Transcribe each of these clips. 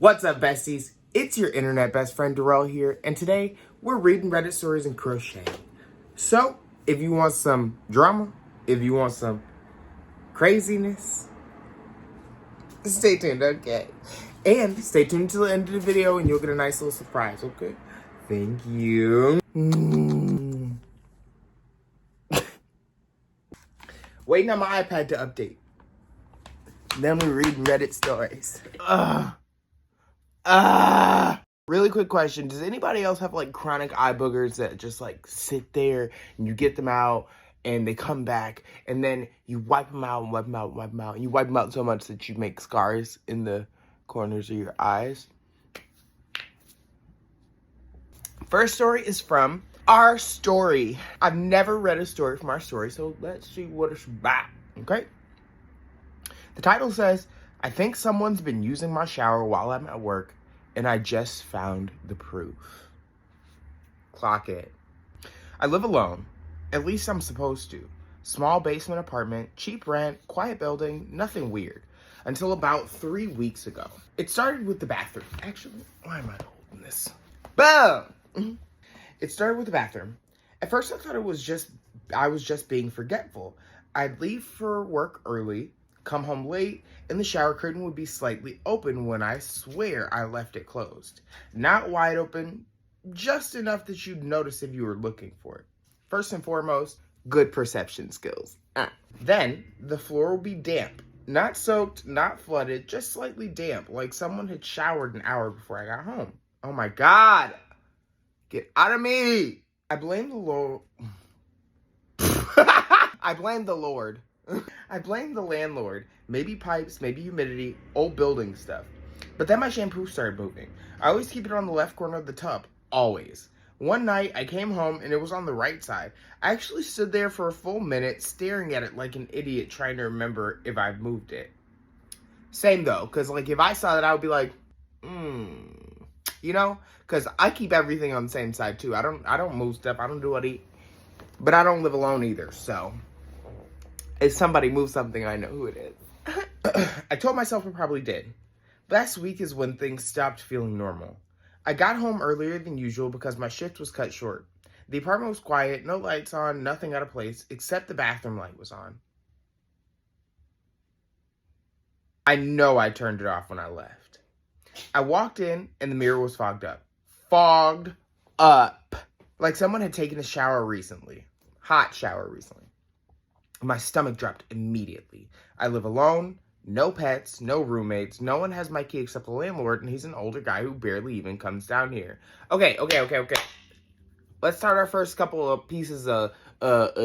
What's up, besties? It's your internet best friend Darrell here, and today we're reading Reddit stories and crocheting. So, if you want some drama, if you want some craziness, stay tuned, okay? And stay tuned until the end of the video, and you'll get a nice little surprise, okay? Thank you. Waiting on my iPad to update. Then we read Reddit stories. Really quick question. Does anybody else have like chronic eye boogers that just like sit there and you get them out and they come back and then you wipe them out and wipe them out and wipe them out and you wipe them out so much that you make scars in the corners of your eyes? First story is from Our Story. I've never read a story from Our Story, so let's see what it's about, okay? The title says, I think someone's been using my shower while I'm at work, and I just found the proof. Clock it. I live alone. At least I'm supposed to. Small basement apartment, cheap rent, quiet building, nothing weird. Until about 3 weeks ago. It started with the bathroom. Actually, why am I holding this? Boom! It started with the bathroom. At first I thought I was just being forgetful. I'd leave for work early, come home late, and the shower curtain would be slightly open when I swear I left it closed. Not wide open, just enough that you'd notice if you were looking for it. First and foremost, good perception skills. Then, the floor would be damp. Not soaked, not flooded, just slightly damp, like someone had showered an hour before I got home. Oh my God! Get out of me! I blame the Lord. I blame the Lord. I blame the landlord. Maybe pipes, maybe humidity, old building stuff. But then my shampoo started moving. I always keep it on the left corner of the tub. Always. One night, I came home and it was on the right side. I actually stood there for a full minute staring at it like an idiot trying to remember if I've moved it. Same though, because like if I saw that, I would be like, you know? Because I keep everything on the same side too. I don't move stuff. I don't do what but I don't live alone either, so if somebody moves something, I know who it is. I told myself I probably did. Last week is when things stopped feeling normal. I got home earlier than usual because my shift was cut short. The apartment was quiet, no lights on, nothing out of place, except the bathroom light was on. I know I turned it off when I left. I walked in and the mirror was fogged up. Fogged up. Like someone had taken a shower recently. Hot shower recently. My stomach dropped immediately. I live alone, no pets, no roommates, no one has my key except the landlord, and he's an older guy who barely even comes down here. Okay. Let's start our first couple of pieces of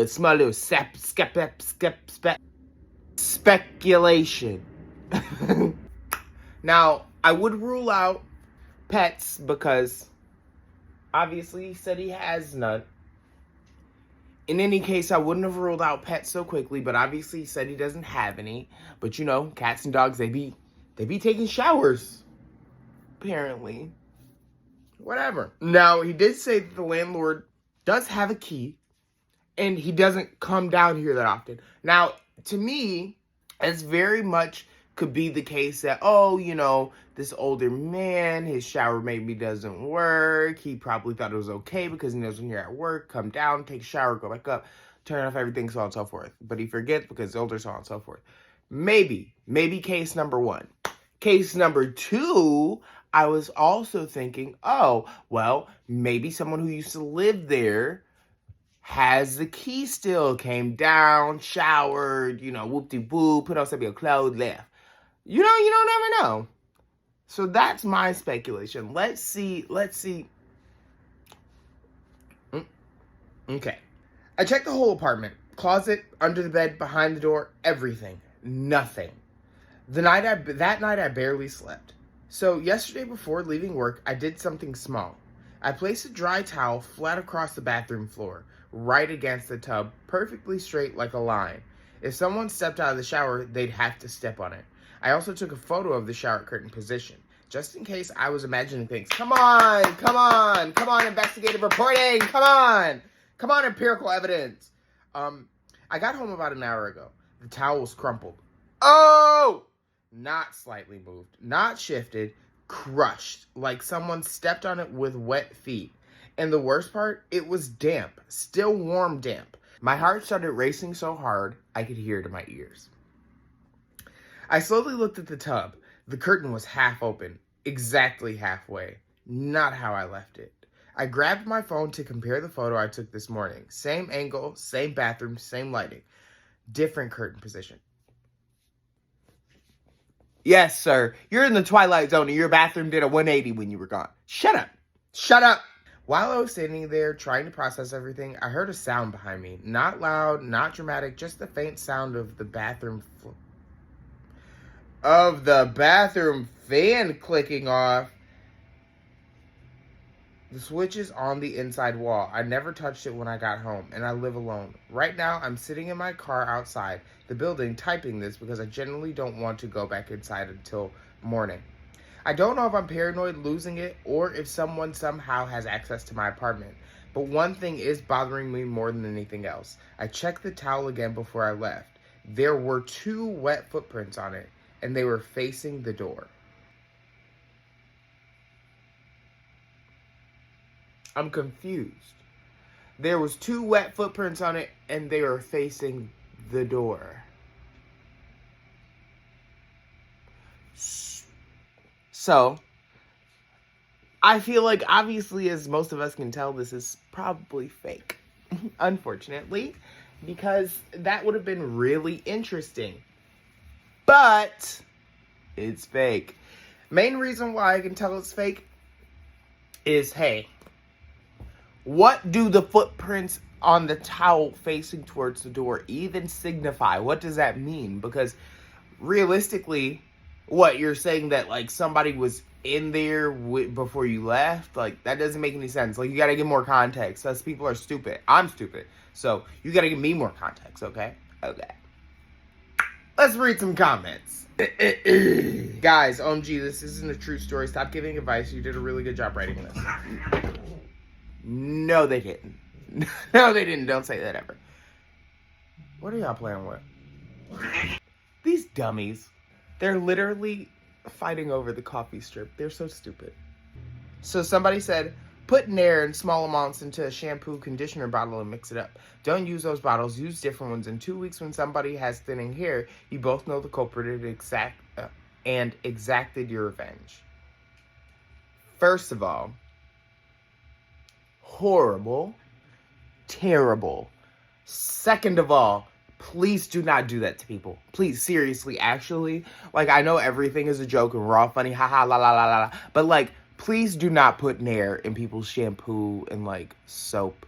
small little speculation. Now, I would rule out pets because obviously he said he has none. In any case, I wouldn't have ruled out pets so quickly, but obviously he said he doesn't have any. But you know, cats and dogs, they be taking showers. Apparently. Whatever. Now, he did say that the landlord does have a key, and he doesn't come down here that often. Now, to me, it's very much could be the case that, oh, you know, this older man, his shower maybe doesn't work. He probably thought it was okay because he knows when you're at work, come down, take a shower, go back up, turn off everything, so on and so forth. But he forgets because he's older, so on and so forth. Maybe case number one. Case number two, I was also thinking, oh, well, maybe someone who used to live there has the key still, came down, showered, you know, whoop-de-whoop, put on some of your clothes, left. You know, you don't ever know. So that's my speculation. Let's see. Okay. I checked the whole apartment. Closet, under the bed, behind the door, everything. Nothing. That night I barely slept. So yesterday before leaving work, I did something small. I placed a dry towel flat across the bathroom floor, right against the tub, perfectly straight like a line. If someone stepped out of the shower, they'd have to step on it. I also took a photo of the shower curtain position, just in case I was imagining things. Come on, investigative reporting, come on, empirical evidence. I got home about an hour ago. The towel was crumpled. Oh! Not slightly moved, not shifted, crushed, like someone stepped on it with wet feet. And the worst part, it was damp, still warm damp. My heart started racing so hard, I could hear it in my ears. I slowly looked at the tub. The curtain was half open, exactly halfway, not how I left it. I grabbed my phone to compare the photo I took this morning. Same angle, same bathroom, same lighting, different curtain position. Yes, sir, you're in the twilight zone and your bathroom did a 180 when you were gone. Shut up. Shut up. While I was standing there trying to process everything, I heard a sound behind me. Not loud, not dramatic, just the faint sound of the bathroom fan clicking off. The switch is on the inside wall. I never touched it when I got home, and I live alone. Right now, I'm sitting in my car outside the building typing this because I generally don't want to go back inside until morning. I don't know if I'm paranoid losing it or if someone somehow has access to my apartment, but one thing is bothering me more than anything else. I checked the towel again before I left. There were 2 wet footprints on it, and they were facing the door. I'm confused. There was 2 wet footprints on it, and they were facing the door. So, I feel like, obviously, as most of us can tell, this is probably fake. Unfortunately, because that would have been really interesting. But, it's fake. Main reason why I can tell it's fake is, hey, what do the footprints on the towel facing towards the door even signify? What does that mean? Because realistically, what, you're saying that, like, somebody was in there before you left? Like, that doesn't make any sense. Like, you gotta give more context. Us people are stupid. I'm stupid. So, you gotta give me more context, okay? Okay. Let's read some comments. Guys, OMG, this isn't a true story. Stop giving advice. You did a really good job writing this. No, they didn't. No, they didn't. Don't say that ever. What are y'all playing with? These dummies. They're literally fighting over the coffee strip. They're so stupid. So somebody said, put Nair in small amounts into a shampoo conditioner bottle and mix it up. Don't use those bottles. Use different ones. In 2 weeks when somebody has thinning hair, you both know the culprit and exacted your revenge. First of all, horrible, terrible. Second of all, please do not do that to people. Please, seriously, actually. Like, I know everything is a joke and we're all funny, haha, la la la la la. But, like, please do not put Nair in people's shampoo and, like, soap.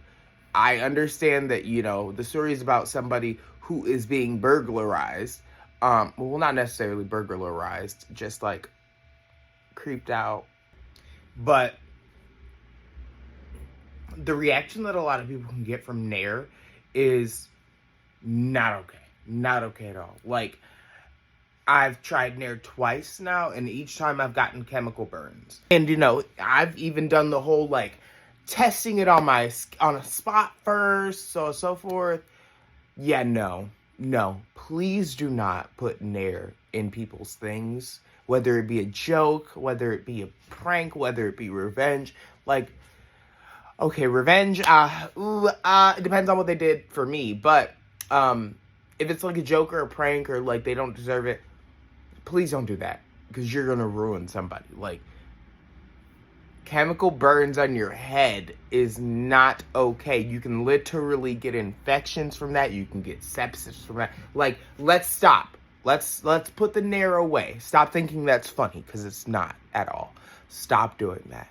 I understand that, you know, the story is about somebody who is being burglarized. Well, not necessarily burglarized, just, like, creeped out. But the reaction that a lot of people can get from Nair is not okay. Not okay at all. Like, I've tried Nair twice now, and each time I've gotten chemical burns. And, you know, I've even done the whole, like, testing it on a spot first, so forth. Yeah, no. Please do not put Nair in people's things. Whether it be a joke, whether it be a prank, whether it be revenge. Like, okay, revenge, it depends on what they did for me. But, if it's like a joke or a prank or, like, they don't deserve it, please don't do that. Because you're going to ruin somebody. Like, chemical burns on your head is not okay. You can literally get infections from that. You can get sepsis from that. Like, let's stop. Let's put the Nair away. Stop thinking that's funny, because it's not at all. Stop doing that.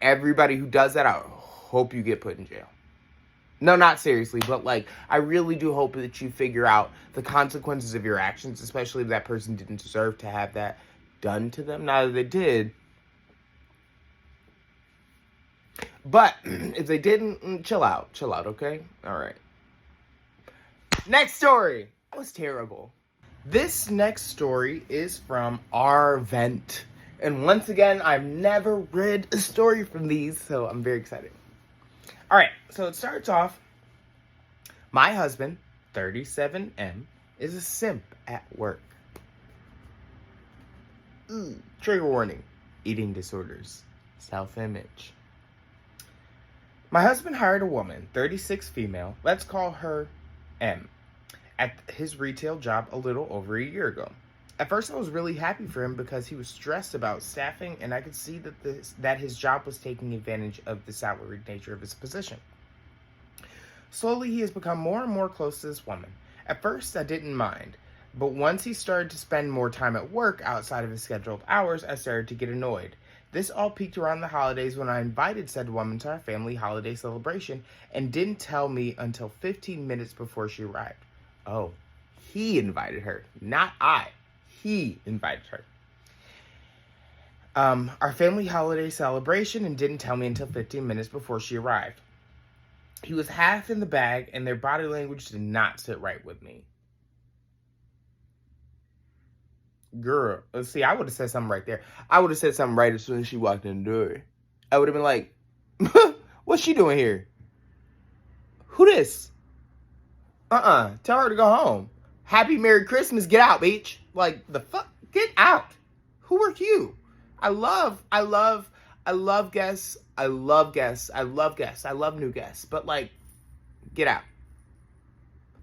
Everybody who does that, I hope you get put in jail. No, not seriously, but, like, I really do hope that you figure out the consequences of your actions, especially if that person didn't deserve to have that done to them. Now that they did. But, if they didn't, chill out, okay? All right. Next story. That was terrible. This next story is from our vent. And once again, I've never read a story from these, so I'm very excited. All right, so it starts off, my husband, 37M, is a simp at work. Trigger warning. Eating disorders. Self-image. My husband hired a woman, 36 female, let's call her M, at his retail job a little over a year ago. At first, I was really happy for him because he was stressed about staffing, and I could see that his job was taking advantage of the salaried nature of his position. Slowly, he has become more and more close to this woman. At first, I didn't mind, but once he started to spend more time at work outside of his scheduled hours, I started to get annoyed. This all peaked around the holidays when I invited said woman to our family holiday celebration and didn't tell me until 15 minutes before she arrived. Oh, he invited her, not I. He invited her. Our family holiday celebration and didn't tell me until 15 minutes before she arrived. He was half in the bag and their body language did not sit right with me. Girl, let's see, I would have said something right there. I would have said something right as soon as she walked in the door. I would have been like, what's she doing here? Who this? Tell her to go home. Happy Merry Christmas, get out, bitch. Like, the fuck? Get out. Who are you? I love guests. I love guests. I love new guests. But, like, get out.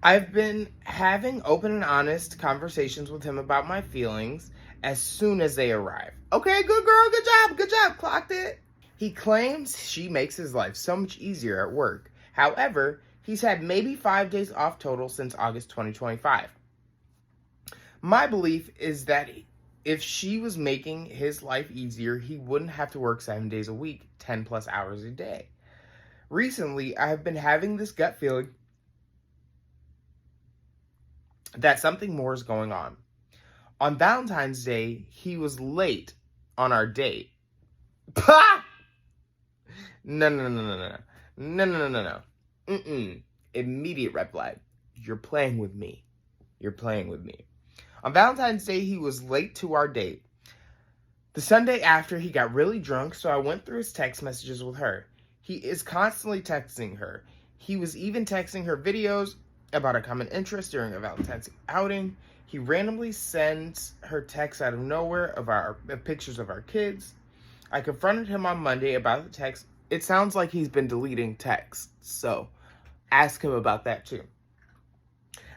I've been having open and honest conversations with him about my feelings as soon as they arrive. Okay, good girl, good job, clocked it. He claims she makes his life so much easier at work. However, he's had maybe 5 days off total since August 2025. My belief is that if she was making his life easier, he wouldn't have to work 7 days a week, 10 plus hours a day. Recently, I have been having this gut feeling that something more is going on. On Valentine's Day, he was late on our date. No. Immediate red flag. You're playing with me. On Valentine's Day, he was late to our date. The Sunday after, he got really drunk, so I went through his text messages with her. He is constantly texting her. He was even texting her videos about a common interest during a Valentine's outing. He randomly sends her texts out of nowhere of pictures of our kids. I confronted him on Monday about the text. It sounds like he's been deleting texts, so ask him about that too.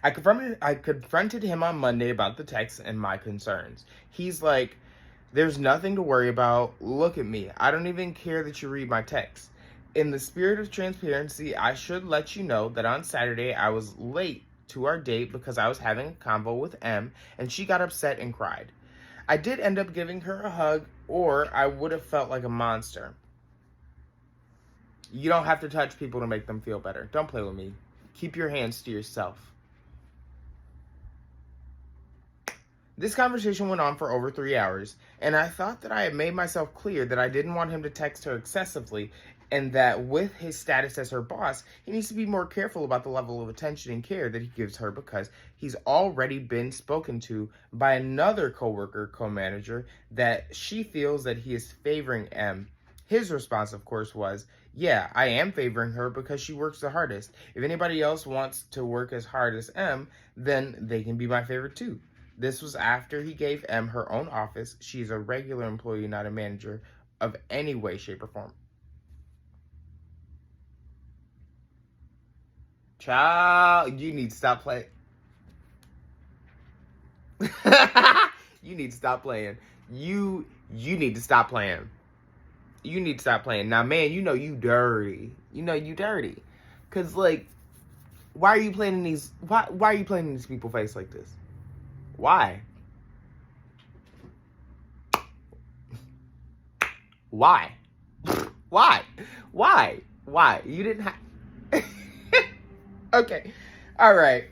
I confronted him on Monday about the text and my concerns. He's like, there's nothing to worry about. Look at me. I don't even care that you read my text. In the spirit of transparency, I should let you know that on Saturday I was late to our date because I was having a convo with M and she got upset and cried. I did end up giving her a hug or I would have felt like a monster. You don't have to touch people to make them feel better. Don't play with me. Keep your hands to yourself. This conversation went on for over 3 hours, and I thought that I had made myself clear that I didn't want him to text her excessively, and that with his status as her boss, he needs to be more careful about the level of attention and care that he gives her because he's already been spoken to by another co-manager that she feels that he is favoring M. His response, of course, was, yeah, I am favoring her because she works the hardest. If anybody else wants to work as hard as M, then they can be my favorite too. This was after he gave M her own office. She's a regular employee, not a manager of any way, shape, or form. Child, you need to stop playing. You need to stop playing. You need to stop playing. You need to stop playing. Now, man, you know you dirty. Cause like, why are you playing in these? Why are you playing in these people's face like this? Why? Why? You didn't have. Okay. All right.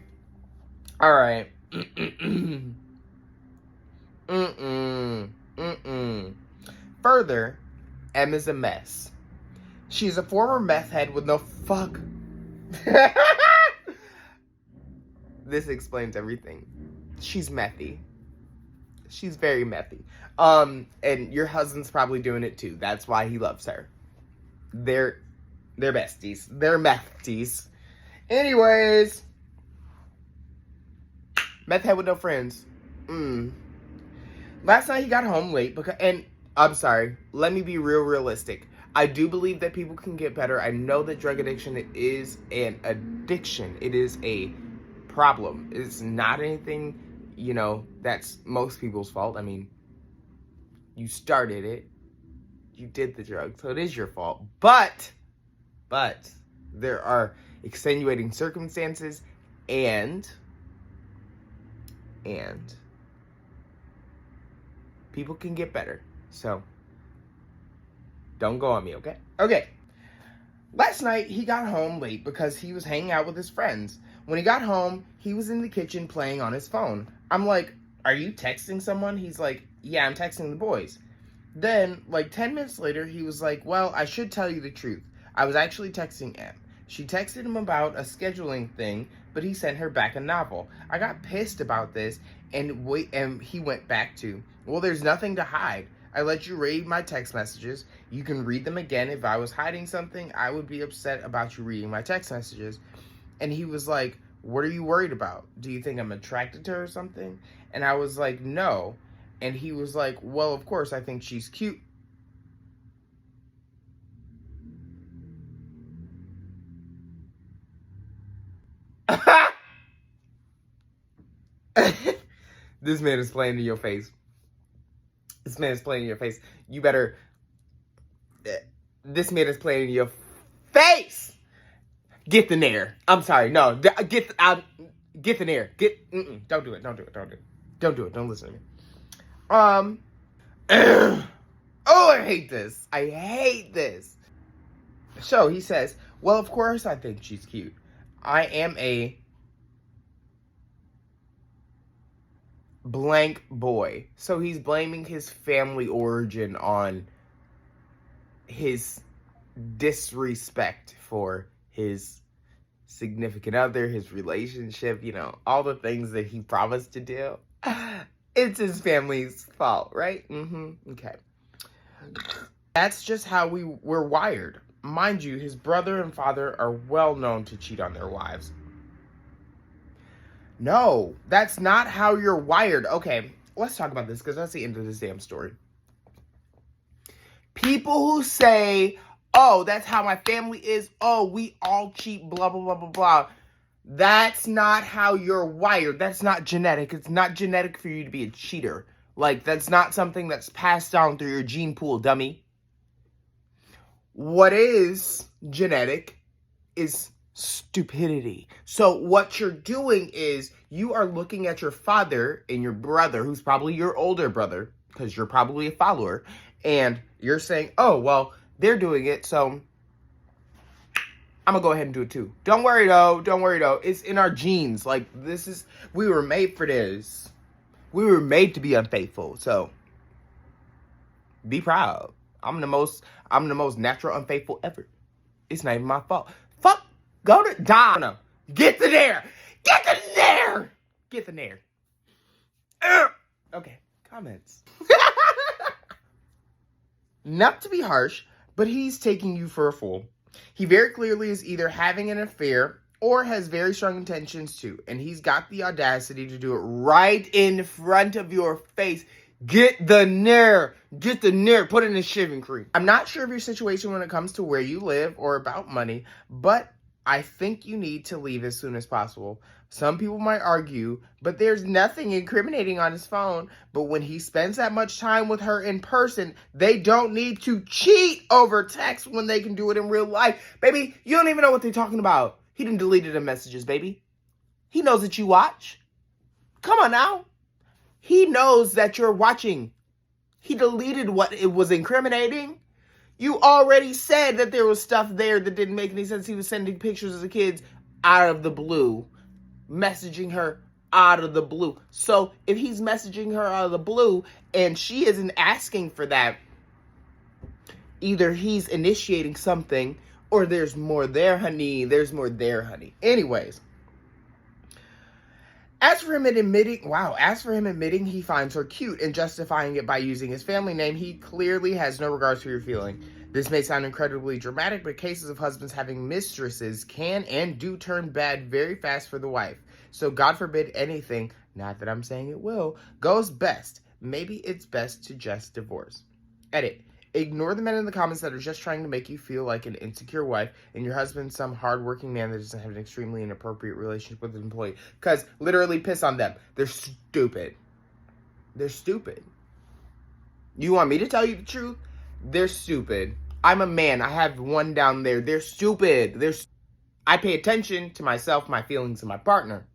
Further, M is a mess. She's a former meth head with no fuck. This explains everything. She's methy. She's very methy. And your husband's probably doing it too. That's why he loves her. They're besties. They're methties. Anyways. Meth head with no friends. Last night he got home late because, and I'm sorry, let me be realistic. I do believe that people can get better. I know that drug addiction is an addiction. It is a problem. It's not anything, that's most people's fault. I mean, you started it. You did the drug, so it is your fault. But there are extenuating circumstances and people can get better. So don't go on me, okay? Okay. Last night, he got home late because he was hanging out with his friends. When he got home, he was in the kitchen playing on his phone. I'm like, are you texting someone? He's like, yeah, I'm texting the boys. Then, 10 minutes later, he was like, well, I should tell you the truth. I was actually texting Em. She texted him about a scheduling thing, but he sent her back a novel. I got pissed about this, and he went back to, well, there's nothing to hide. I let you read my text messages. You can read them again. If I was hiding something, I would be upset about you reading my text messages. And he was like, what are you worried about? Do you think I'm attracted to her or something? And I was like, no. And he was like, well, of course, I think she's cute. This man is playing in your face. This man is playing in your face. You better... This man is playing in your face! Get the Nair. I'm sorry, no. Get the Nair. Don't do it. Don't do it. Don't do it. Don't do it. Don't listen to me. Oh, I hate this. I hate this. So he says, well, of course I think she's cute. I am a blank boy. So he's blaming his family origin on his disrespect for his significant other, his relationship, all the things that he promised to do. It's his family's fault, right? Okay. That's just how we're wired. Mind you, his brother and father are well known to cheat on their wives. No, that's not how you're wired. Okay, let's talk about this because that's the end of this damn story. People who say, oh, that's how my family is. Oh, we all cheat, blah, blah, blah, blah, blah. That's not how you're wired. That's not genetic. It's not genetic for you to be a cheater. That's not something that's passed down through your gene pool, dummy. What is genetic is stupidity. So what you're doing is you are looking at your father and your brother, who's probably your older brother, because you're probably a follower, and you're saying, oh, well, they're doing it, so I'm gonna go ahead and do it too. Don't worry though. It's in our genes. We were made for this. We were made to be unfaithful. So be proud. I'm the most natural unfaithful ever. It's not even my fault. Fuck. Go to die. No. Get the Nair. Get the Nair. Get the Nair. Okay. Comments. Not to be harsh, but he's taking you for a fool. He very clearly is either having an affair or has very strong intentions to. And he's got the audacity to do it right in front of your face. Get the Nair. Get the Nair. Put it in the shaving cream. I'm not sure of your situation when it comes to where you live or about money, but I think you need to leave as soon as possible. Some people might argue, but there's nothing incriminating on his phone. But when he spends that much time with her in person, they don't need to cheat over text when they can do it in real life. Baby, you don't even know what they're talking about. He done deleted the messages, baby. He knows that you watch. Come on now. He knows that you're watching. He deleted what it was incriminating. You already said that there was stuff there that didn't make any sense. He was sending pictures of the kids out of the blue. Messaging her out of the blue. So if he's messaging her out of the blue and she isn't asking for that, either he's initiating something or there's more there, honey. There's more there, honey. Anyways. As for him admitting he finds her cute and justifying it by using his family name, he clearly has no regards for your feeling. This may sound incredibly dramatic, but cases of husbands having mistresses can and do turn bad very fast for the wife. So God forbid anything, not that I'm saying it will, goes best. Maybe it's best to just divorce. Edit. Ignore the men in the comments that are just trying to make you feel like an insecure wife and your husband some hardworking man that doesn't have an extremely inappropriate relationship with an employee. Because literally piss on them. They're stupid. They're stupid. You want me to tell you the truth? They're stupid. I'm a man. I have one down there. They're stupid. I pay attention to myself, my feelings, and my partner.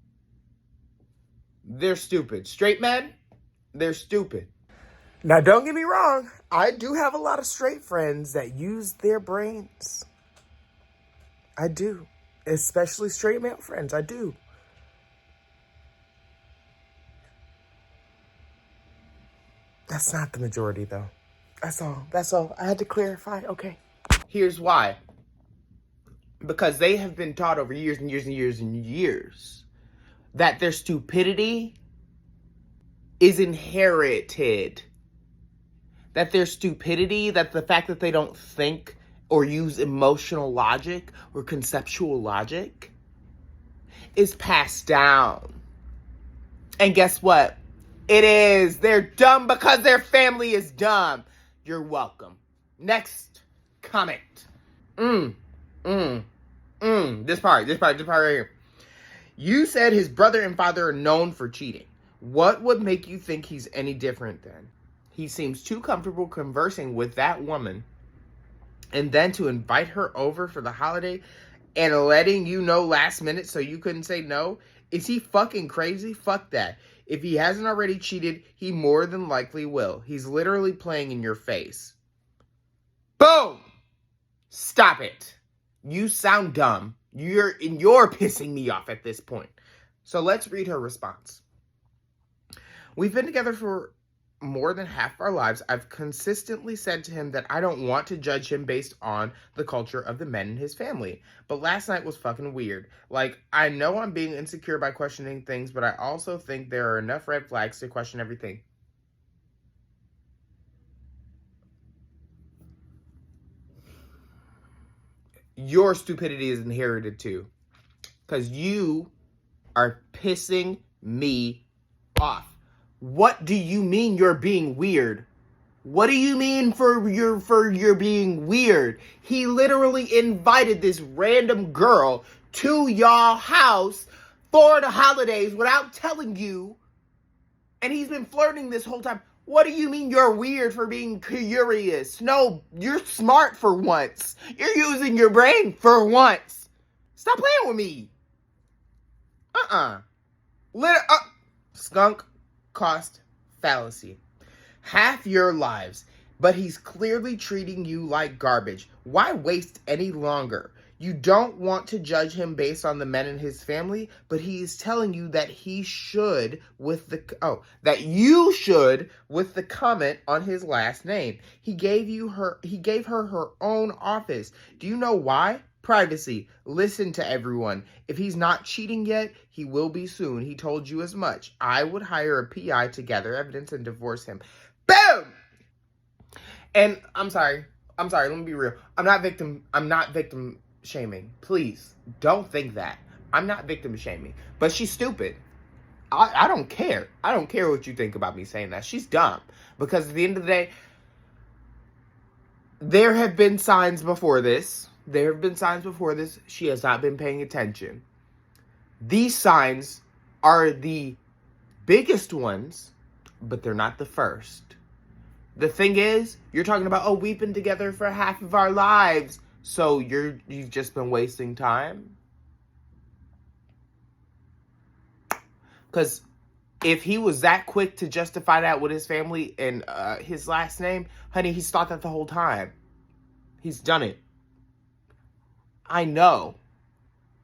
They're stupid. Straight men, they're stupid. Now, don't get me wrong. I do have a lot of straight friends that use their brains. I do. Especially straight male friends. I do. That's not the majority, though. That's all. I had to clarify. Okay. Here's why. Because they have been taught over years and years and years and years that their stupidity is inherited. That their stupidity, that the fact that they don't think or use emotional logic or conceptual logic is passed down. And guess what? It is. They're dumb because their family is dumb. You're welcome. Next comment. This part right here. You said his brother and father are known for cheating. What would make you think he's any different then? He seems too comfortable conversing with that woman. And then to invite her over for the holiday and letting you know last minute so you couldn't say no? Is he fucking crazy? Fuck that. If he hasn't already cheated, he more than likely will. He's literally playing in your face. Boom! Stop it. You sound dumb. You're pissing me off at this point. So let's read her response. We've been together for more than half our lives. I've consistently said to him that I don't want to judge him based on the culture of the men in his family. But last night was fucking weird. Like, I know I'm being insecure by questioning things, but I also think there are enough red flags to question everything. Your stupidity is inherited too. Because you are pissing me off. What do you mean you're being weird? What do you mean for you're being weird? He literally invited this random girl to y'all house for the holidays without telling you. And he's been flirting this whole time. What do you mean you're weird for being curious? No, you're smart for once. You're using your brain for once. Stop playing with me. Skunk cost fallacy. Half your lives, but he's clearly treating you like garbage. Why waste any longer? You don't want to judge him based on the men in his family, but he is telling you that you should with the comment on his last name. He gave her her own office. Do you know why? Privacy. Listen to everyone. If he's not cheating yet, he will be soon. He told you as much. I would hire a PI to gather evidence and divorce him. Boom! And I'm sorry, let me be real. I'm not victim shaming. Please, don't think that. I'm not victim shaming. But she's stupid. I don't care. I don't care what you think about me saying that. She's dumb. Because at the end of the day, there have been signs before this. She has not been paying attention. These signs are the biggest ones, but they're not the first. The thing is, you're talking about, we've been together for half of our lives. So you've just been wasting time? Because if he was that quick to justify that with his family and his last name, honey, he's thought that the whole time. He's done it. I know.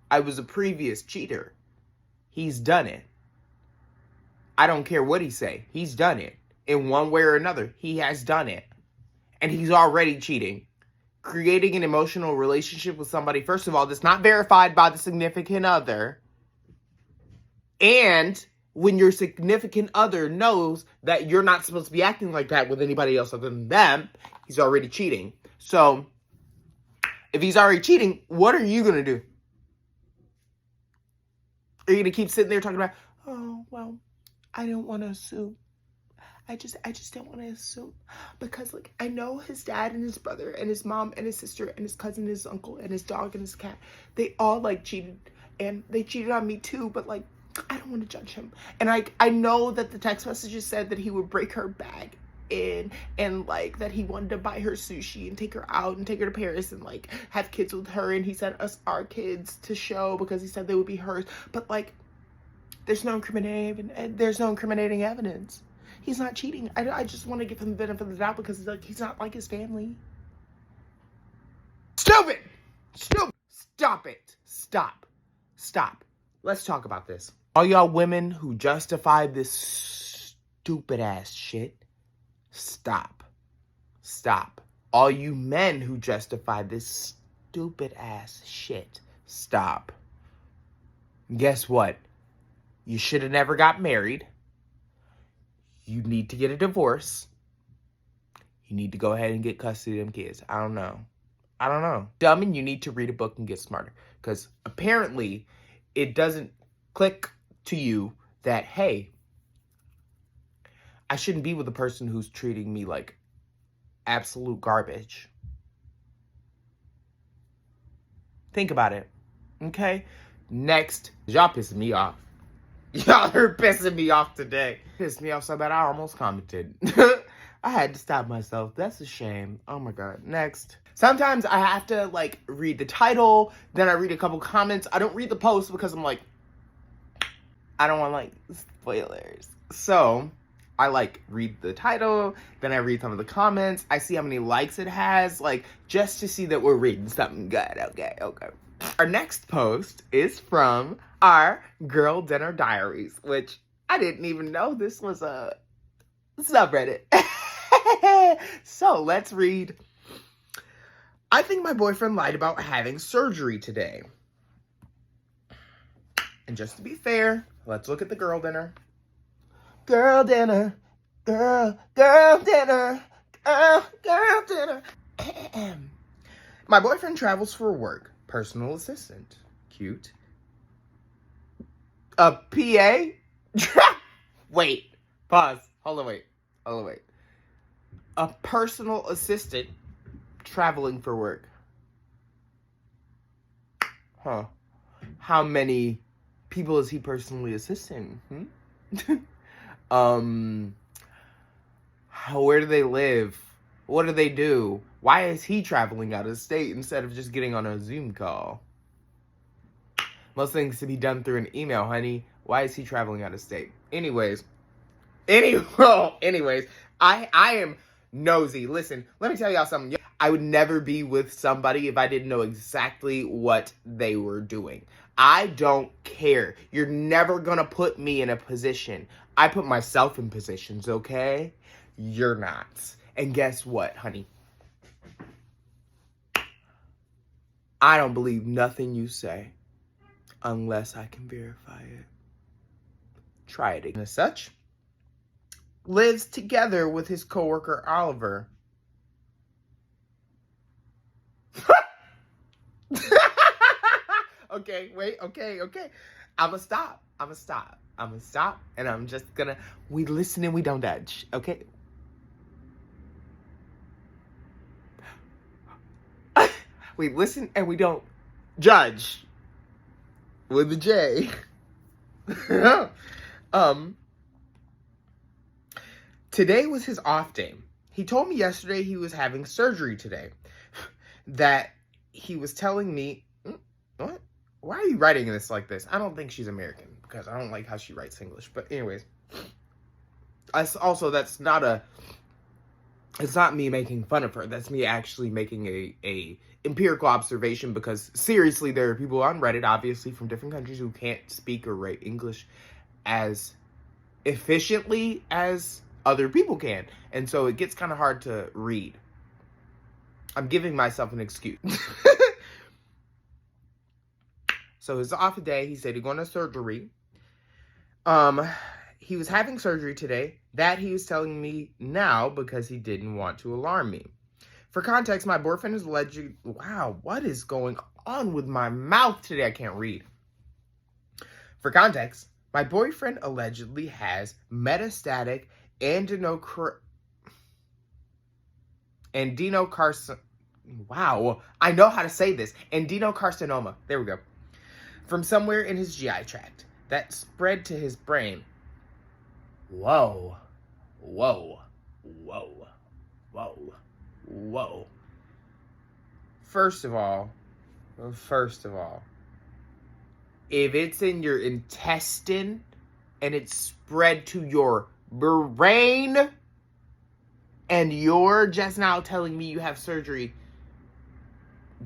I was a previous cheater. He's done it. I don't care what he say. He's done it. In one way or another, he has done it. And he's already cheating. Creating an emotional relationship with somebody, first of all, that's not verified by the significant other. And when your significant other knows that you're not supposed to be acting like that with anybody else other than them, he's already cheating. So, if he's already cheating, what are you going to do? Are you going to keep sitting there talking about, I don't want to sue. I just don't want to assume, because like I know his dad and his brother and his mom and his sister and his cousin and his uncle and his dog and his cat, they all like cheated, and they cheated on me too, but like I don't want to judge him. And I know that the text messages said that he would break her bag in, and like that he wanted to buy her sushi and take her out and take her to Paris and like have kids with her, and he sent us our kids to show because he said they would be hers. But like there's no incriminating evidence. He's not cheating. I just want to give him the benefit of the doubt because like he's not like his family. Stupid! Stop it. Stop. Let's talk about this. All y'all women who justify this stupid ass shit, stop. All you men who justify this stupid ass shit, stop. Guess what? You should have never got married. You need to get a divorce. You need to go ahead and get custody of them kids. I don't know. Dumb, and you need to read a book and get smarter. Because apparently it doesn't click to you that, hey, I shouldn't be with a person who's treating me like absolute garbage. Think about it. Okay? Next. Y'all pissing me off. Y'all are pissing me off today. Pissed me off so bad I almost commented. I had to stop myself. That's a shame. Oh my god. Next. Sometimes I have to like read the title, then I read a couple comments. I don't read the post because I'm like, I don't want like spoilers. So I like read the title, then I read some of the comments. I see how many likes it has, like just to see that we're reading something good. Okay. Our next post is from our Girl Dinner Diaries, which I didn't even know this was a subreddit. So let's read. I think my boyfriend lied about having surgery today. And just to be fair, let's look at the girl dinner. Girl dinner. Girl dinner. Girl dinner. My boyfriend travels for work. Personal assistant. Cute. A PA? Wait. Pause. Hold on, wait. A personal assistant traveling for work. Huh. How many people is he personally assisting? Where do they live? What do they do? Why is he traveling out of state instead of just getting on a Zoom call? Most things to be done through an email, honey. Why is he traveling out of state? Anyways, I am nosy. Listen, let me tell y'all something. I would never be with somebody if I didn't know exactly what they were doing. I don't care. You're never gonna put me in a position. I put myself in positions, okay? You're not. And guess what, honey? I don't believe nothing you say unless I can verify it. Try it again. As such, lives together with his coworker Oliver. Okay. I'ma stop. And I'm just gonna, we listen and we don't judge, okay? We listen and we don't judge. With a J. Today was his off day. He told me yesterday he was having surgery today. That he was telling me, what? Why are you writing this like this? I don't think she's American because I don't like how she writes English. But anyways, that's not it's not me making fun of her. That's me actually making a empirical observation, because seriously, there are people on Reddit, obviously from different countries, who can't speak or write English as efficiently as other people can. And so it gets kind of hard to read. I'm giving myself an excuse. So his off day, he said he's going to surgery. He was having surgery today. That he was telling me now because he didn't want to alarm me. For context, my boyfriend is alleged... Wow, what is going on with my mouth today? I can't read. For context, my boyfriend allegedly has metastatic Adenocarcinoma. Wow, I know how to say this. Adenocarcinoma. There we go. From somewhere in his GI tract that spread to his brain. Whoa. Whoa. Whoa. Whoa. Whoa. First of all, if it's in your intestine and it's spread to your brain and you're just now telling me you have surgery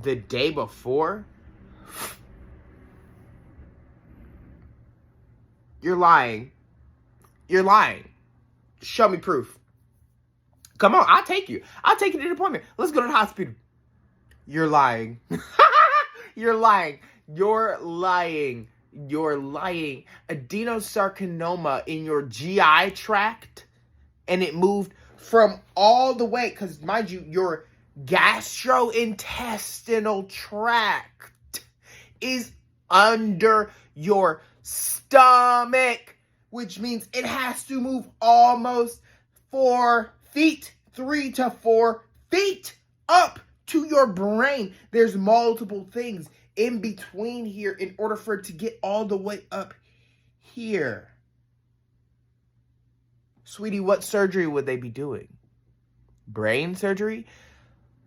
the day before, you're lying. You're lying. Show me proof. Come on, I'll take you. I'll take you to the appointment. Let's go to the hospital. You're lying. You're lying. You're lying. You're lying. Adenosarcoma in your GI tract, and it moved from all the way, because mind you, your gastrointestinal tract is under your stomach, which means it has to move almost 4 feet, 3 to 4 feet up to your brain. There's multiple things in between here in order for it to get all the way up here. Sweetie, what surgery would they be doing? Brain surgery?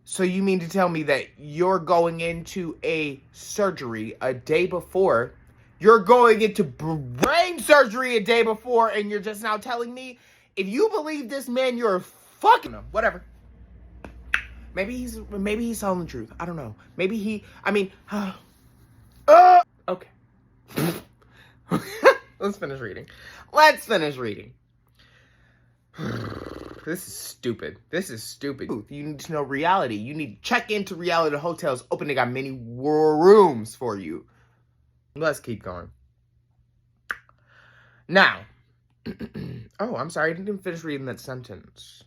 So you mean to tell me that you're going into a surgery a day before? You're going into brain surgery a day before, and you're just now telling me? If you believe this man, you're fucking him. Whatever. Maybe he's telling the truth. I don't know. Okay. Let's finish reading. This is stupid. You need to know reality. You need to check into reality hotels. Open, they got many rooms for you. Let's keep going. Now. Oh, I'm sorry. I didn't even finish reading that sentence.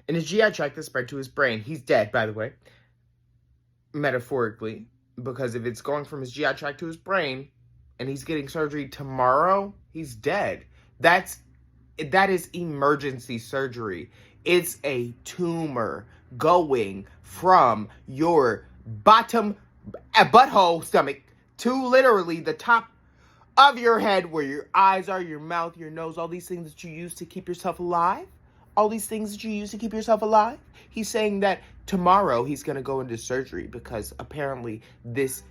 In his GI tract that spread to his brain. He's dead, by the way. Metaphorically. Because if it's going from his GI tract to his brain, and he's getting surgery tomorrow, he's dead. That is emergency surgery. It's a tumor going from your butthole stomach to literally the top of your head, where your eyes are, your mouth, your nose, all these things that you use to keep yourself alive. He's saying that tomorrow he's going to go into surgery because apparently this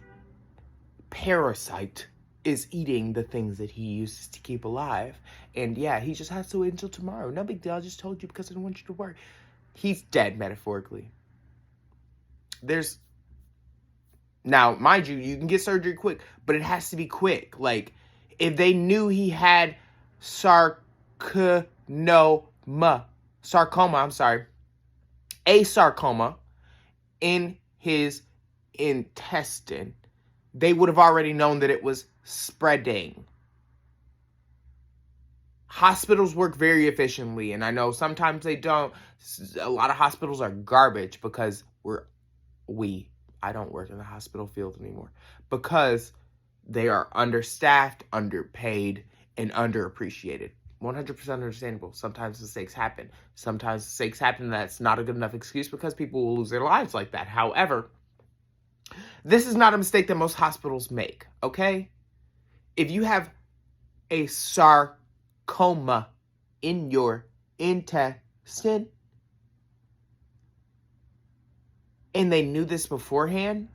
parasite is eating the things that he uses to keep alive. And yeah, he just has to wait until tomorrow. No big deal. I just told you because I don't want you to worry. He's dead, metaphorically. Now, mind you, you can get surgery quick, but it has to be quick. Like, if they knew he had a sarcoma in his intestine, they would have already known that it was spreading. Hospitals work very efficiently, and I know sometimes they don't. A lot of hospitals are garbage because I don't work in the hospital field anymore, because they are understaffed, underpaid, and underappreciated. 100% understandable. Sometimes mistakes happen. That's not a good enough excuse because people will lose their lives like that. However, this is not a mistake that most hospitals make, okay? If you have a sarcoma in your intestine, and they knew this beforehand,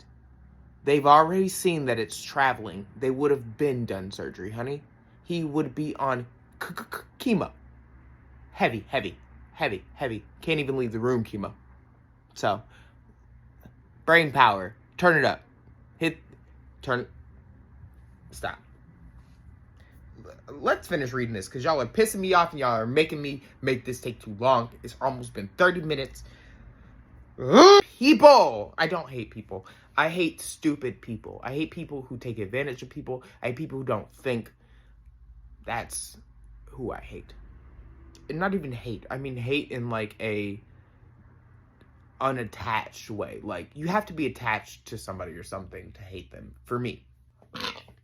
they've already seen that it's traveling. They would have been done surgery, honey. He would be on chemo. Heavy. Can't even leave the room chemo. So, brain power. Turn it up. Stop. Let's finish reading this, because y'all are pissing me off and y'all are making me make this take too long. It's almost been 30 minutes. People! I don't hate people. I hate stupid people. I hate people who take advantage of people. I hate people who don't think. That's who I hate. And not even hate. I mean hate in like a unattached way. Like, you have to be attached to somebody or something to hate them. For me.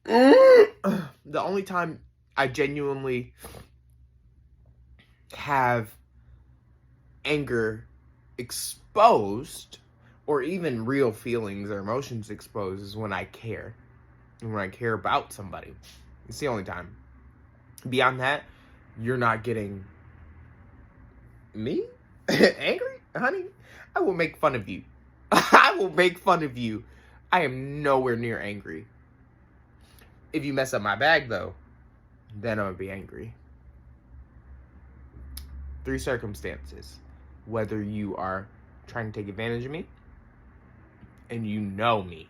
The only time I genuinely have anger exposed, or even real feelings or emotions exposed, is when I care. And when I care about somebody. It's the only time. Beyond that, you're not getting me angry, honey. I will make fun of you. I will make fun of you. I am nowhere near angry. If you mess up my bag, though, then I'm going to be angry. 3 circumstances. Whether you are trying to take advantage of me, and you know me,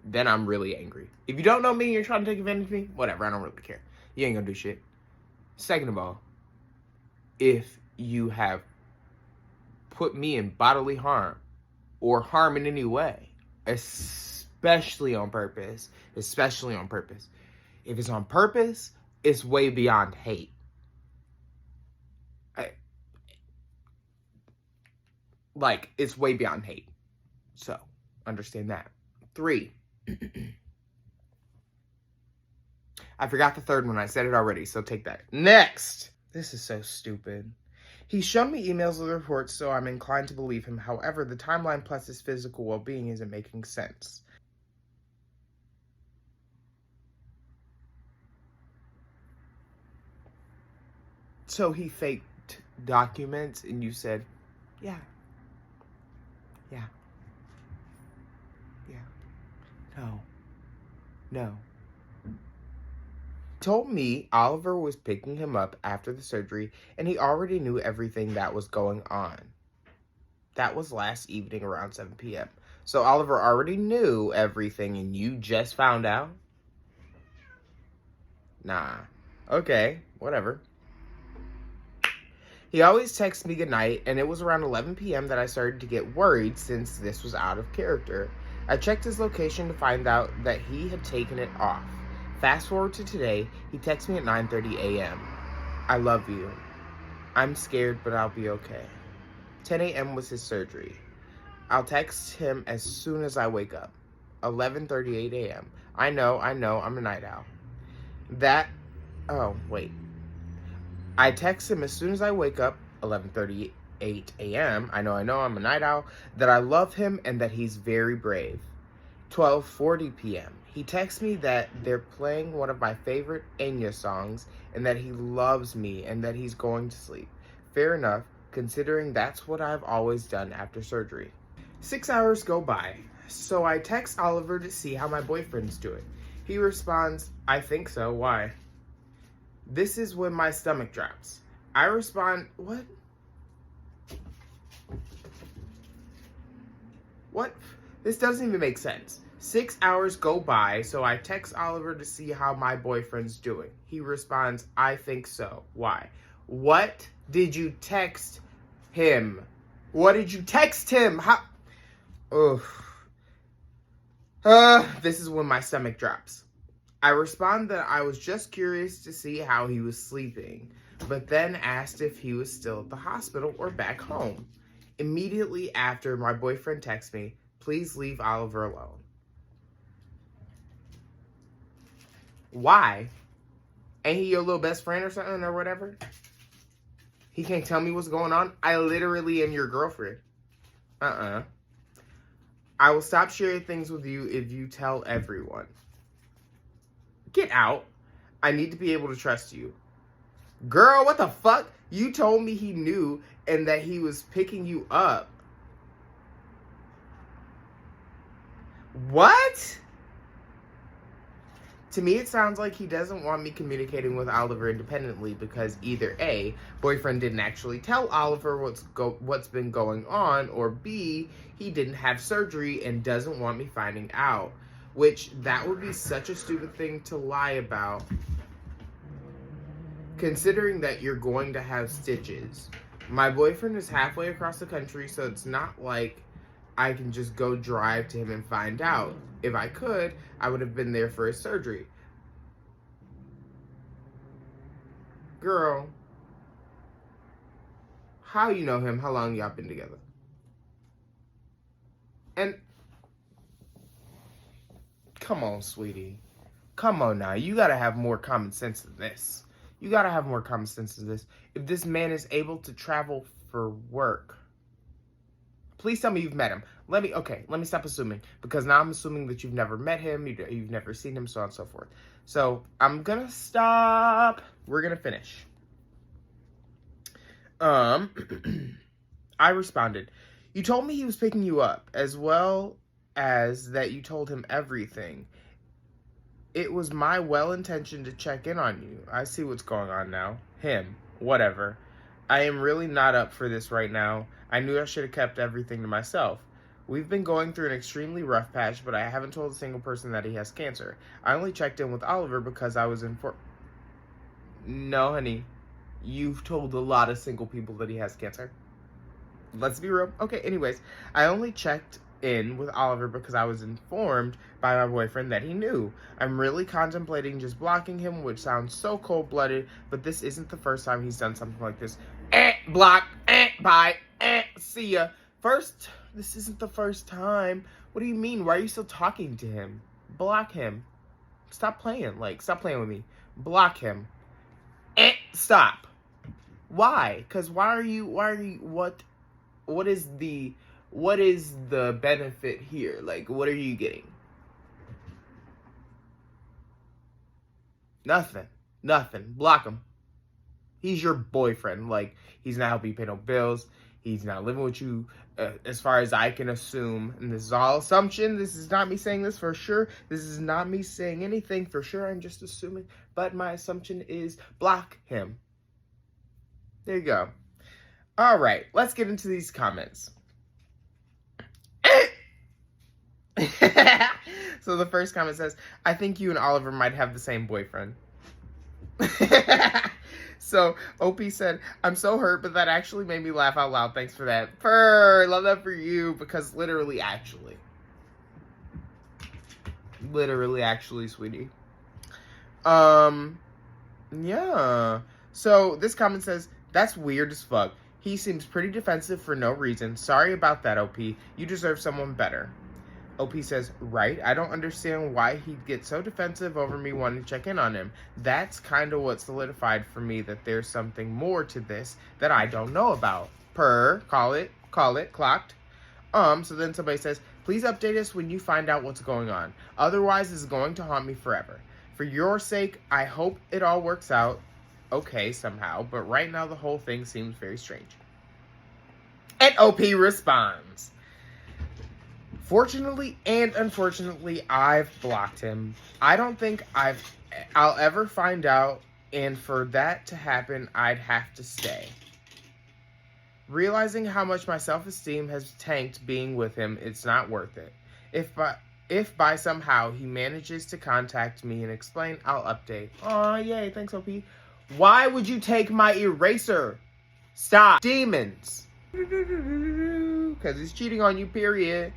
then I'm really angry. If you don't know me and you're trying to take advantage of me, whatever, I don't really care. You ain't going to do shit. Second of all, if you have put me in bodily harm, or harm in any way, especially on purpose, if it's on purpose, it's way beyond hate. It's way beyond hate. So, understand that. 3. I forgot the third one. I said it already, so take that. Next! This is so stupid. He's shown me emails with reports, so I'm inclined to believe him. However, the timeline plus his physical well-being isn't making sense. So he faked documents, and you said, yeah. No. Told me Oliver was picking him up after the surgery, and he already knew everything that was going on. That was last evening around 7 p.m. So Oliver already knew everything, and you just found out? Nah. Okay, whatever. He always texts me goodnight, and it was around 11 p.m. that I started to get worried since this was out of character. I checked his location to find out that he had taken it off. Fast forward to today, he texts me at 9:30 a.m. I love you. I'm scared, but I'll be okay. 10 a.m. was his surgery. I'll text him as soon as I wake up. 11:38 a.m. I know, I'm a night owl. I text him as soon as I wake up, 11:38 a.m. I know, I'm a night owl, that I love him and that he's very brave. 12:40 p.m. He texts me that they're playing one of my favorite Enya songs and that he loves me and that he's going to sleep. Fair enough, considering that's what I've always done after surgery. 6 hours go by, so I text Oliver to see how my boyfriend's doing. He responds, I think so, why? This is when my stomach drops. I respond, what? What? This doesn't even make sense. 6 hours go by, so I text Oliver to see how my boyfriend's doing. He responds, I think so. Why? What did you text him? What did you text him? How? Ugh. This is when my stomach drops. I respond that I was just curious to see how he was sleeping, but then asked if he was still at the hospital or back home. Immediately after, my boyfriend texts me, please leave Oliver alone. Why? Ain't he your little best friend or something or whatever? He can't tell me what's going on? I literally am your girlfriend. I will stop sharing things with you if you tell everyone. Get out. I need to be able to trust you. Girl, what the fuck? You told me he knew and that he was picking you up. What? To me, it sounds like he doesn't want me communicating with Oliver independently because either A, boyfriend didn't actually tell Oliver what's been going on, or B, he didn't have surgery and doesn't want me finding out. Which, that would be such a stupid thing to lie about, considering that you're going to have stitches. My boyfriend is halfway across the country, so it's not like I can just go drive to him and find out. If I could, I would have been there for his surgery. Girl, how you know him? How long y'all been together? And come on, sweetie. Come on now. You gotta have more common sense than this. If this man is able to travel for work. Please tell me you've met him. Let me stop assuming, because now I'm assuming that you've never met him, you've never seen him, so on and so forth. So I'm gonna stop. We're gonna finish. I responded, you told me he was picking you up, as well as that you told him everything. It was my well-intention to check in on you. I see what's going on now. Him. Whatever. I am really not up for this right now. I knew I should have kept everything to myself. We've been going through an extremely rough patch, but I haven't told a single person that he has cancer. I only checked in with Oliver because I was informed. No, honey. You've told a lot of single people that he has cancer. Let's be real. Okay, anyways. I only checked in with Oliver because I was informed by my boyfriend that he knew. I'm really contemplating just blocking him, which sounds so cold-blooded, but this isn't the first time he's done something like this. Block, bye, see ya. This isn't the first time. What do you mean? Why are you still talking to him? Block him. Stop playing. Stop playing with me. Block him. Stop. Why? Because what is the benefit here? What are you getting? Nothing. Block him. He's your boyfriend. He's not helping you pay no bills. He's not living with you, as far as I can assume. And this is all assumption. This is not me saying this for sure. This is not me saying anything for sure. I'm just assuming. But my assumption is block him. There you go. All right. Let's get into these comments. So the first comment says, I think you and Oliver might have the same boyfriend. So OP said, I'm so hurt, but that actually made me laugh out loud. Thanks for that. Purr, love that for you, because literally, actually, sweetie. Yeah. So this comment says, that's weird as fuck. He seems pretty defensive for no reason. Sorry about that, OP. You deserve someone better. OP says, right, I don't understand why he'd get so defensive over me wanting to check in on him. That's kind of what solidified for me that there's something more to this that I don't know about. Call it, clocked. So then somebody says, please update us when you find out what's going on. Otherwise, it's going to haunt me forever. For your sake, I hope it all works out okay somehow, but right now the whole thing seems very strange. And OP responds, fortunately and unfortunately, I've blocked him. I don't think I'll ever find out, and for that to happen, I'd have to stay. Realizing how much my self-esteem has tanked being with him, it's not worth it. If by somehow he manages to contact me and explain, I'll update. Aw, yay, thanks, OP. Why would you take my eraser? Stop. Demons. Because he's cheating on you, period.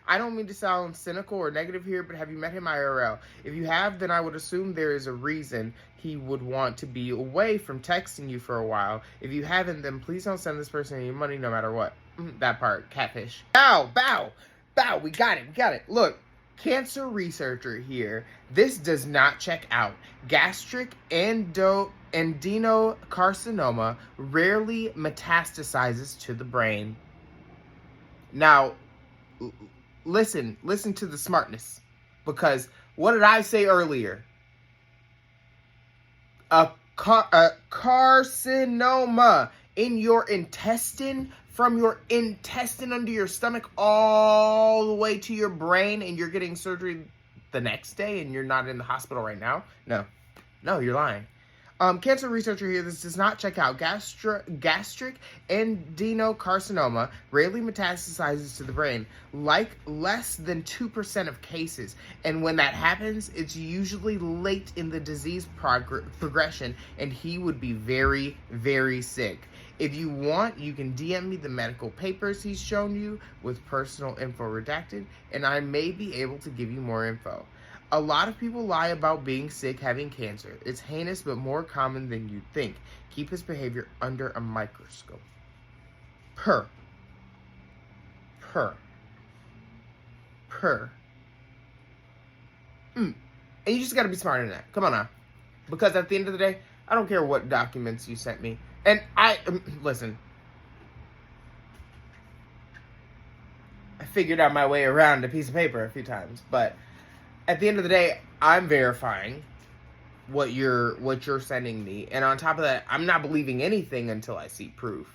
I don't mean to sound cynical or negative here, but have you met him IRL? If you have, then I would assume there is a reason he would want to be away from texting you for a while. If you haven't, then please don't send this person any money no matter what. That part, catfish. Bow, we got it. Look, cancer researcher here. This does not check out. Gastric adenocarcinoma rarely metastasizes to the brain. Now, listen to the smartness, because what did I say earlier? A carcinoma in your intestine, from your intestine under your stomach all the way to your brain, and you're getting surgery the next day and you're not in the hospital right now? No, you're lying. Cancer researcher here, this does not check out. Gastric adenocarcinoma rarely metastasizes to the brain, less than 2% of cases. And when that happens, it's usually late in the disease progression, and he would be very, very sick. If you want, you can DM me the medical papers he's shown you with personal info redacted, and I may be able to give you more info. A lot of people lie about being sick, having cancer. It's heinous, but more common than you'd think. Keep his behavior under a microscope. And you just gotta be smarter than that. Come on now. Because at the end of the day, I don't care what documents you sent me. And listen, figured out my way around a piece of paper a few times. But at the end of the day, I'm verifying what you're sending me. And on top of that, I'm not believing anything until I see proof.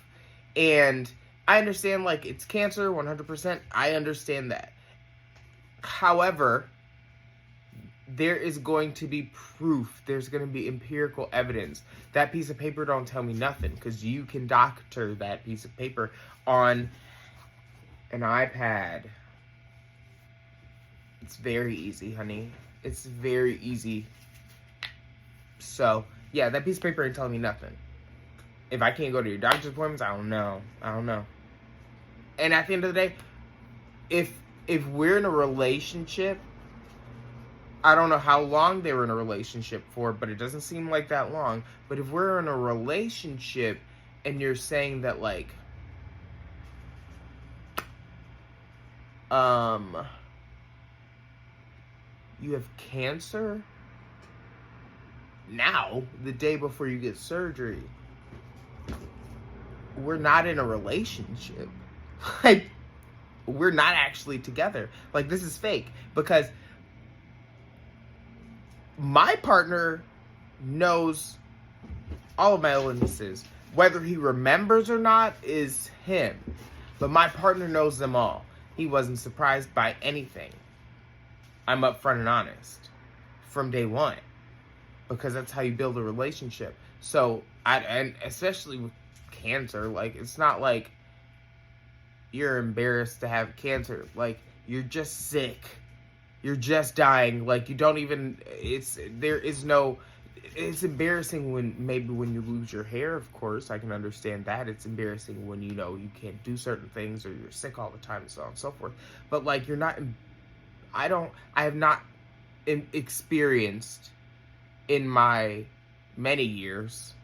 And I understand, like, it's cancer, 100%. I understand that. However, there is going to be proof. There's going to be empirical evidence. That piece of paper don't tell me nothing, because you can doctor that piece of paper on an iPad. It's very easy, honey. It's very easy. So, yeah, that piece of paper ain't telling me nothing. If I can't go to your doctor's appointments, I don't know. And at the end of the day, if we're in a relationship, I don't know how long they were in a relationship for, but it doesn't seem like that long. But if we're in a relationship and you're saying that, like, you have cancer now, the day before you get surgery, we're not in a relationship. Like, we're not actually together. Like, this is fake. Because my partner knows all of my illnesses. Whether he remembers or not is him. But my partner knows them all. He wasn't surprised by anything. I'm upfront and honest from day one, because that's how you build a relationship. So, and especially with cancer, like, it's not like you're embarrassed to have cancer. Like, you're just sick. You're just dying. Like, you don't even, it's embarrassing when you lose your hair, of course. I can understand that. It's embarrassing when, you know, you can't do certain things, or you're sick all the time, and so on and so forth. But, like, you're not, I have not experienced in my many years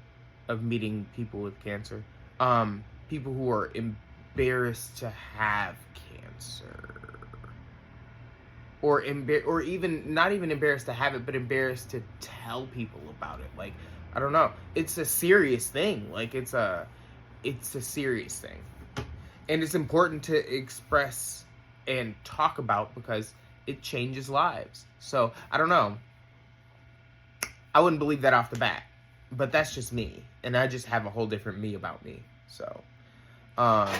of meeting people with cancer, people who are embarrassed to have cancer, or even not even embarrassed to have it, but embarrassed to tell people about it. Like, I don't know. It's a serious thing. Like, it's a serious thing, and it's important to express and talk about, because it changes lives. So, I don't know. I wouldn't believe that off the bat, but that's just me, and I just have a whole different me about me. So, I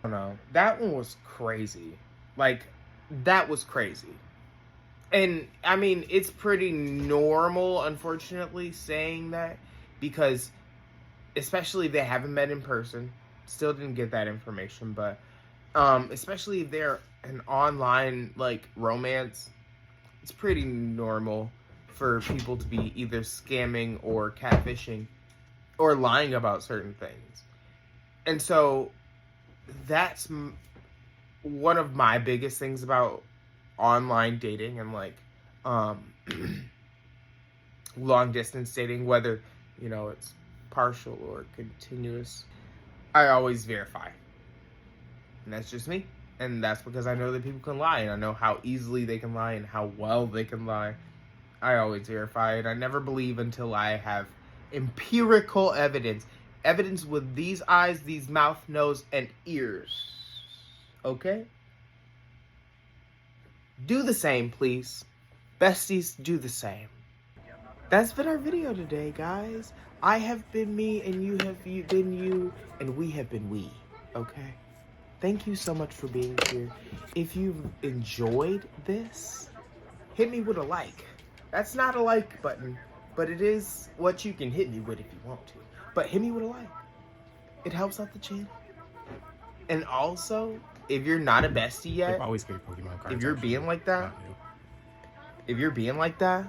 don't know. That one was crazy. Like, that was crazy. And, I mean, it's pretty normal, unfortunately, saying that, because especially if they haven't met in person, still didn't get that information, but especially if they're an online, like, romance, it's pretty normal for people to be either scamming or catfishing or lying about certain things. And so that's one of my biggest things about online dating and, like, long distance dating, whether, you know, it's partial or continuous. I always verify. And that's just me. And that's because I know that people can lie, and I know how easily they can lie and how well they can lie. I always verify it. I never believe until I have empirical evidence. Evidence with these eyes, these mouth, nose, and ears. Okay? Do the same, please. Besties, do the same. That's been our video today, guys. I have been me, and you have been you, and we have been we. Okay? Thank you so much for being here. If you've enjoyed this, hit me with a like. That's not a like button, but it is what you can hit me with if you want to. But hit me with a like. It helps out the channel. And also, if you're not a bestie yet, always get Pokemon cards, if you're being like that,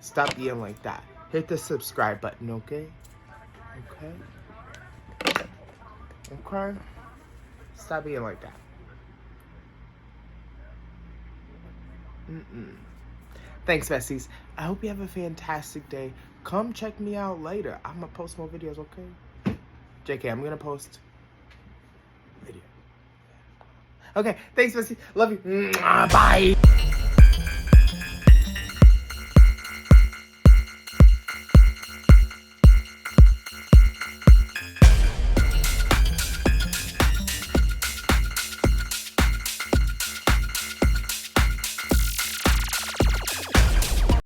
stop being like that. Hit the subscribe button, okay? Okay? Stop being like that. Thanks, besties. I hope you have a fantastic day. Come check me out later. I'm gonna post more videos, okay? JK, I'm gonna post video. Okay, thanks, besties. Love you. Bye.